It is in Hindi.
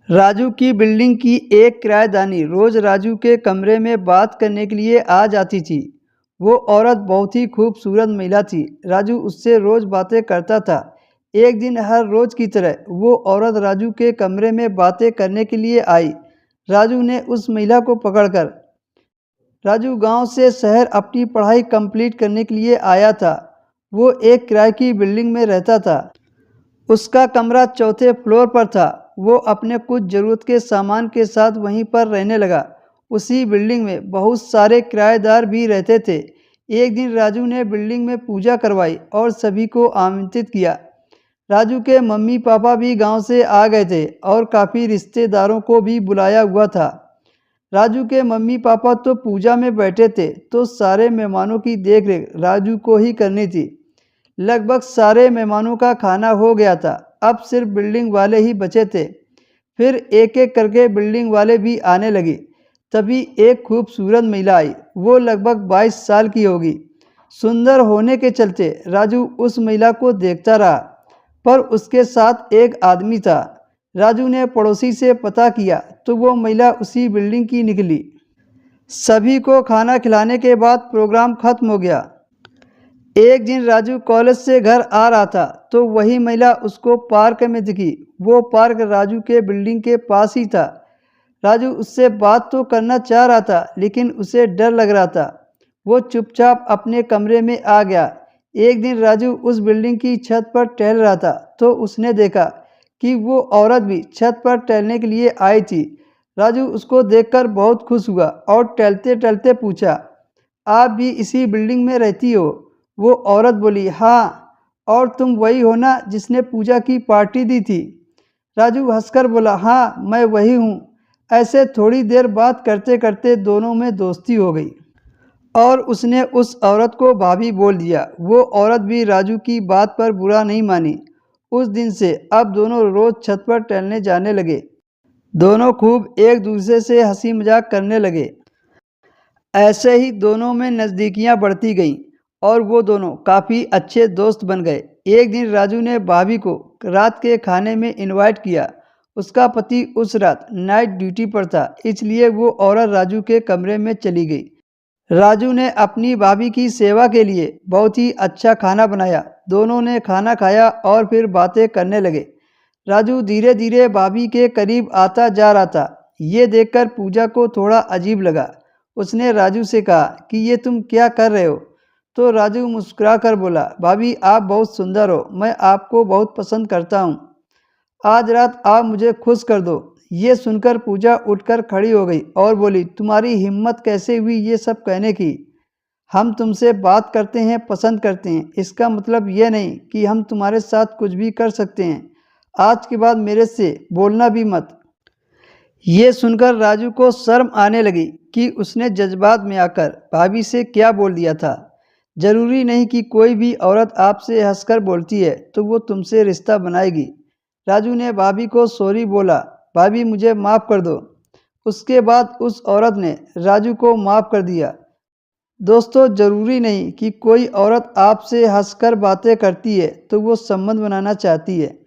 राजू की बिल्डिंग की एक किराएदानी रोज राजू के कमरे में बात करने के लिए आ जाती थी। वो औरत बहुत ही खूबसूरत महिला थी। राजू उससे रोज बातें करता था। एक दिन हर रोज की तरह वो औरत राजू के कमरे में बातें करने के लिए आई। राजू ने उस महिला को पकड़कर राजू गांव से शहर अपनी पढ़ाई कंप्लीट करने के लिए आया था। वो एक किराए की बिल्डिंग में रहता था। उसका कमरा चौथे फ्लोर पर था। वो अपने कुछ ज़रूरत के सामान के साथ वहीं पर रहने लगा। उसी बिल्डिंग में बहुत सारे किराएदार भी रहते थे। एक दिन राजू ने बिल्डिंग में पूजा करवाई और सभी को आमंत्रित किया। राजू के मम्मी पापा भी गांव से आ गए थे और काफ़ी रिश्तेदारों को भी बुलाया हुआ था। राजू के मम्मी पापा तो पूजा में बैठे थे, तो सारे मेहमानों की देखरेख राजू को ही करनी थी। लगभग सारे मेहमानों का खाना हो गया था। अब सिर्फ बिल्डिंग वाले ही बचे थे। फिर एक एक करके बिल्डिंग वाले भी आने लगे। तभी एक खूबसूरत महिला आई। वो लगभग 22 साल की होगी। सुंदर होने के चलते राजू उस महिला को देखता रहा, पर उसके साथ एक आदमी था। राजू ने पड़ोसी से पता किया तो वो महिला उसी बिल्डिंग की निकली। सभी को खाना खिलाने के बाद प्रोग्राम खत्म हो गया। एक दिन राजू कॉलेज से घर आ रहा था तो वही महिला उसको पार्क में दिखी। वो पार्क राजू के बिल्डिंग के पास ही था। राजू उससे बात तो करना चाह रहा था, लेकिन उसे डर लग रहा था। वो चुपचाप अपने कमरे में आ गया। एक दिन राजू उस बिल्डिंग की छत पर टहल रहा था तो उसने देखा कि वो औरत भी छत पर टहलने के लिए आई थी। राजू उसको देखकर बहुत खुश हुआ और टहलते टहलते पूछा, आप भी इसी बिल्डिंग में रहती हो? वो औरत बोली, हाँ, और तुम वही हो ना जिसने पूजा की पार्टी दी थी? राजू हंसकर बोला, हाँ, मैं वही हूँ। ऐसे थोड़ी देर बात करते करते दोनों में दोस्ती हो गई और उसने उस औरत को भाभी बोल दिया। वो औरत भी राजू की बात पर बुरा नहीं मानी। उस दिन से अब दोनों रोज छत पर टहलने जाने लगे। दोनों खूब एक दूसरे से हंसी मजाक करने लगे। ऐसे ही दोनों में नज़दीकियाँ बढ़ती गईं और वो दोनों काफ़ी अच्छे दोस्त बन गए। एक दिन राजू ने भाभी को रात के खाने में इनवाइट किया। उसका पति उस रात नाइट ड्यूटी पर था, इसलिए वो औरत राजू के कमरे में चली गई। राजू ने अपनी भाभी की सेवा के लिए बहुत ही अच्छा खाना बनाया। दोनों ने खाना खाया और फिर बातें करने लगे। राजू धीरे धीरे भाभी के करीब आता जा रहा था। ये देखकर पूजा को थोड़ा अजीब लगा। उसने राजू से कहा कि ये तुम क्या कर रहे हो? तो राजू मुस्कुरा कर बोला, भाभी आप बहुत सुंदर हो, मैं आपको बहुत पसंद करता हूँ। आज रात आप मुझे खुश कर दो। ये सुनकर पूजा उठकर खड़ी हो गई और बोली, तुम्हारी हिम्मत कैसे हुई ये सब कहने की? हम तुमसे बात करते हैं, पसंद करते हैं, इसका मतलब ये नहीं कि हम तुम्हारे साथ कुछ भी कर सकते हैं। आज के बाद मेरे से बोलना भी मत। ये सुनकर राजू को शर्म आने लगी कि उसने जज्बात में आकर भाभी से क्या बोल दिया था। जरूरी नहीं कि कोई भी औरत आपसे हंसकर बोलती है तो वो तुमसे रिश्ता बनाएगी। राजू ने भाभी को सॉरी बोला, भाभी मुझे माफ़ कर दो। उसके बाद उस औरत ने राजू को माफ़ कर दिया। दोस्तों, ज़रूरी नहीं कि कोई औरत आपसे हंसकर बातें करती है तो वो संबंध बनाना चाहती है।